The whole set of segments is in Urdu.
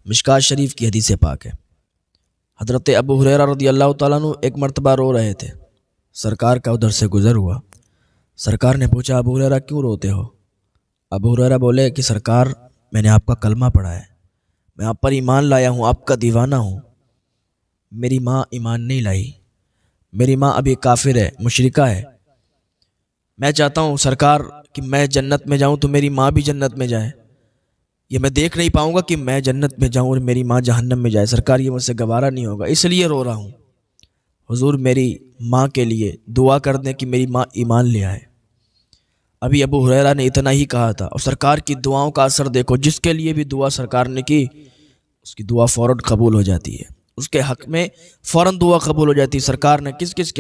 مشکات شریف کی حدیث پاک ہے۔ حضرت ابو ہریرہ رضی اللہ تعالیٰ عنہ ایک مرتبہ رو رہے تھے، سرکار کا ادھر سے گزر ہوا۔ سرکار نے پوچھا ابو ہریرہ کیوں روتے ہو؟ ابو ہریرہ بولے کہ سرکار میں نے آپ کا کلمہ پڑھا ہے، میں آپ پر ایمان لایا ہوں، آپ کا دیوانہ ہوں۔ میری ماں ایمان نہیں لائی، میری ماں ابھی کافر ہے، مشرکہ ہے۔ میں چاہتا ہوں سرکار کہ میں جنت میں جاؤں تو میری ماں بھی جنت میں جائے، یہ میں دیکھ نہیں پاؤں گا کہ میں جنت میں جاؤں اور میری ماں جہنم میں جائے، سرکار یہ مجھ سے گوارا نہیں ہوگا، اس لیے رو رہا ہوں۔ حضور میری ماں کے لیے دعا کر دیں کہ میری ماں ایمان لے آئے۔ ابھی ابو ہریرہ نے اتنا ہی کہا تھا اور سرکار کی دعاؤں کا اثر دیکھو، جس کے لیے بھی دعا سرکار نے کی اس کی دعا فوراً قبول ہو جاتی ہے، اس کے حق میں فوراً دعا قبول ہو جاتی ہے۔ سرکار نے کس کس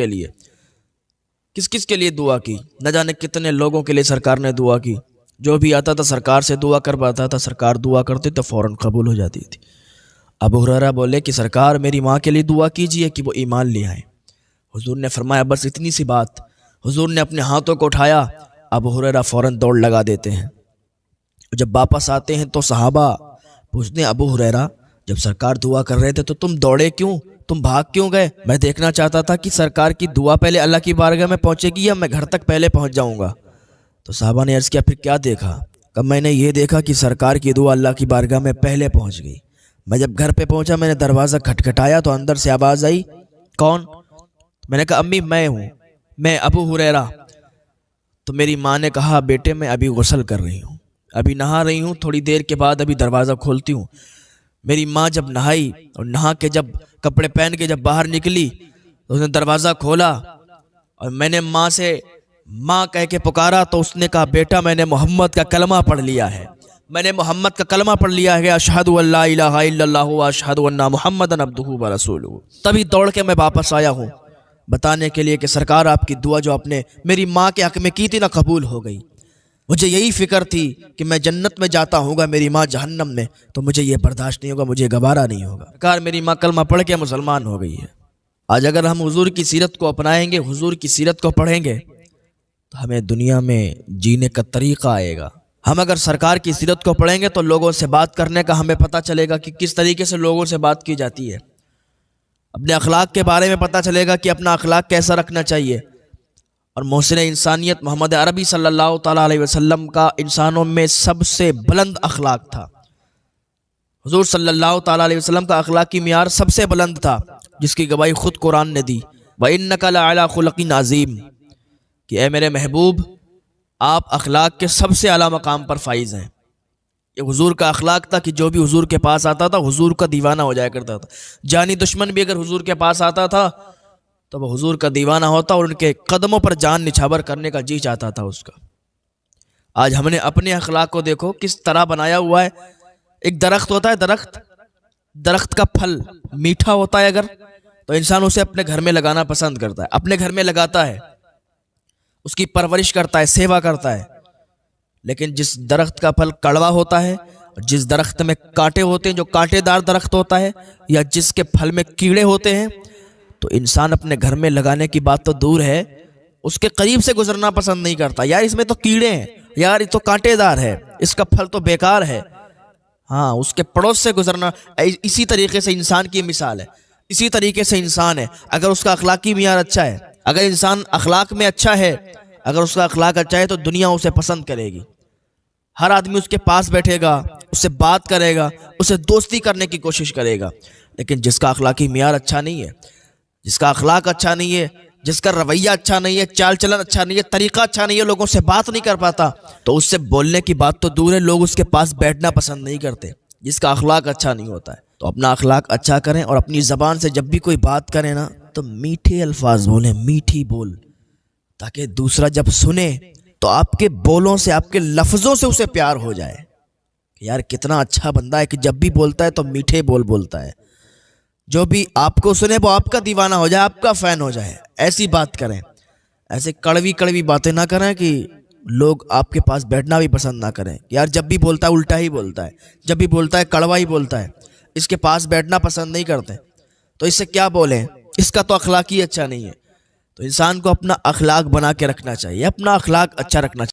کے لیے دعا کی، نہ جانے کتنے لوگوں کے لیے سرکار نے دعا کی۔ جو بھی آتا تھا سرکار سے دعا کرواتا تھا، سرکار دعا کرتے تو فوراً قبول ہو جاتی تھی۔ ابو ہریرہ بولے کہ سرکار میری ماں کے لیے دعا کیجئے کہ وہ ایمان لے آئے۔ حضور نے فرمایا بس اتنی سی بات۔ حضور نے اپنے ہاتھوں کو اٹھایا، ابو ہریرہ فوراً دوڑ لگا دیتے ہیں۔ جب واپس آتے ہیں تو صحابہ پوچھتے ہیں ابو ہریرہ جب سرکار دعا کر رہے تھے تو تم دوڑے کیوں، تم بھاگ کیوں گئے؟ میں دیکھنا چاہتا تھا کہ سرکار کی دعا پہلے اللہ کی بارگاہ میں پہنچے گی یا میں گھر تک پہلے پہنچ جاؤں گا۔ تو صحابہ نے عرض کیا پھر کیا دیکھا؟ کہ میں نے یہ دیکھا کہ سرکار کی دعا اللہ کی بارگاہ میں پہلے پہنچ گئی۔ میں جب گھر پہ پہنچا میں نے دروازہ کھٹکھٹایا تو اندر سے آواز آئی، کون؟ میں نے کہا امی میں ہوں، میں ابو ہریرہ۔ تو میری ماں نے کہا بیٹے میں ابھی غسل کر رہی ہوں، ابھی نہا رہی ہوں، تھوڑی دیر کے بعد ابھی دروازہ کھولتی ہوں۔ میری ماں جب نہائی اور نہا کے جب کپڑے پہن کے جب باہر نکلی تو اس نے دروازہ کھولا اور میں نے ماں سے ماں کہہ کے پکارا تو اس نے کہا بیٹا میں نے محمد کا کلمہ پڑھ لیا ہے، میں نے محمد کا کلمہ پڑھ لیا ہے، اشہد ان لا الہ الا اللہ واشہد ان محمدا عبدہ ورسولہ۔ تبھی دوڑ کے میں واپس آیا ہوں بتانے کے لیے کہ سرکار آپ کی دعا جو آپ نے میری ماں کے حق میں کی تھی نا قبول ہو گئی۔ مجھے یہی فکر تھی کہ میں جنت میں جاتا ہوں گا، میری ماں جہنم میں، تو مجھے یہ برداشت نہیں ہوگا، مجھے گوارا نہیں ہوگا۔ سرکار میری ماں کلمہ پڑھ کے مسلمان ہو گئی ہے۔ آج اگر ہم حضور کی سیرت کو اپنائیں گے، حضور کی سیرت کو پڑھیں گے تو ہمیں دنیا میں جینے کا طریقہ آئے گا۔ ہم اگر سرکار کی سیرت کو پڑھیں گے تو لوگوں سے بات کرنے کا ہمیں پتہ چلے گا کہ کس طریقے سے لوگوں سے بات کی جاتی ہے، اپنے اخلاق کے بارے میں پتہ چلے گا کہ اپنا اخلاق کیسا رکھنا چاہیے۔ اور محسن انسانیت محمد عربی صلی اللہ تعالیٰ علیہ وسلم کا انسانوں میں سب سے بلند اخلاق تھا۔ حضور صلی اللہ تعالیٰ علیہ وسلم کا اخلاقی معیار سب سے بلند تھا، جس کی گواہی خود قرآن نے دی، وَإِنَّكَ لَعَلَىٰ خُلُقٍ عَظِيمٍ، کہ اے میرے محبوب آپ اخلاق کے سب سے اعلیٰ مقام پر فائز ہیں۔ یہ حضور کا اخلاق تھا کہ جو بھی حضور کے پاس آتا تھا حضور کا دیوانہ ہو جایا کرتا تھا۔ جانی دشمن بھی اگر حضور کے پاس آتا تھا تو وہ حضور کا دیوانہ ہوتا اور ان کے قدموں پر جان نچھاور کرنے کا جی چاہتا تھا اس کا۔ آج ہم نے اپنے اخلاق کو دیکھو کس طرح بنایا ہوا ہے۔ ایک درخت ہوتا ہے، درخت کا پھل میٹھا ہوتا ہے اگر تو انسان اسے اپنے گھر میں لگانا پسند کرتا ہے، اپنے گھر میں لگاتا ہے، اس کی پرورش کرتا ہے، سیوا کرتا ہے۔ لیکن جس درخت کا پھل کڑوا ہوتا ہے، جس درخت میں کانٹے ہوتے ہیں، جو کانٹے دار درخت ہوتا ہے، یا جس کے پھل میں کیڑے ہوتے ہیں، تو انسان اپنے گھر میں لگانے کی بات تو دور ہے، اس کے قریب سے گزرنا پسند نہیں کرتا۔ یار اس میں تو کیڑے ہیں، یار یہ تو کانٹے دار ہے، اس کا پھل تو بیکار ہے، ہاں اس کے پڑوس سے گزرنا۔ اسی طریقے سے انسان کی مثال ہے، اسی طریقے سے انسان ہے۔ اگر اس کا اخلاقی معیار اچھا ہے، اگر انسان اخلاق میں اچھا ہے، اگر اس کا اخلاق اچھا ہے تو دنیا اسے پسند کرے گی، ہر آدمی اس کے پاس بیٹھے گا، اس سے بات کرے گا، اسے دوستی کرنے کی کوشش کرے گا۔ لیکن جس کا اخلاقی معیار اچھا نہیں ہے، جس کا اخلاق اچھا نہیں ہے، جس کا رویہ اچھا نہیں ہے، چال چلن اچھا نہیں ہے، طریقہ اچھا نہیں ہے، لوگوں سے بات نہیں کر پاتا، تو اس سے بولنے کی بات تو دور ہے، لوگ اس کے پاس بیٹھنا پسند نہیں کرتے، جس کا اخلاق اچھا نہیں ہوتا ہے۔ تو اپنا اخلاق اچھا کریں اور اپنی زبان سے جب بھی کوئی بات کریں نا تو میٹھے الفاظ بولیں، میٹھی بول، تاکہ دوسرا جب سنے تو آپ کے بولوں سے، آپ کے لفظوں سے اسے پیار ہو جائے کہ یار کتنا اچھا بندہ ہے کہ جب بھی بولتا ہے تو میٹھے بول بولتا ہے، جو بھی آپ کو سنے وہ آپ کا دیوانہ ہو جائے، آپ کا فین ہو جائے۔ ایسی بات کریں، ایسے کڑوی باتیں نہ کریں کہ لوگ آپ کے پاس بیٹھنا بھی پسند نہ کریں۔ یار جب بھی بولتا ہے الٹا ہی بولتا ہے، جب بھی بولتا ہے کڑوا ہی بولتا ہے، اس کے پاس بیٹھنا پسند نہیں کرتے، تو اس سے کیا بولیں، اس کا تو اخلاق ہی اچھا نہیں ہے۔ تو انسان کو اپنا اخلاق بنا کے رکھنا چاہیے، اپنا اخلاق اچھا رکھنا چاہیے۔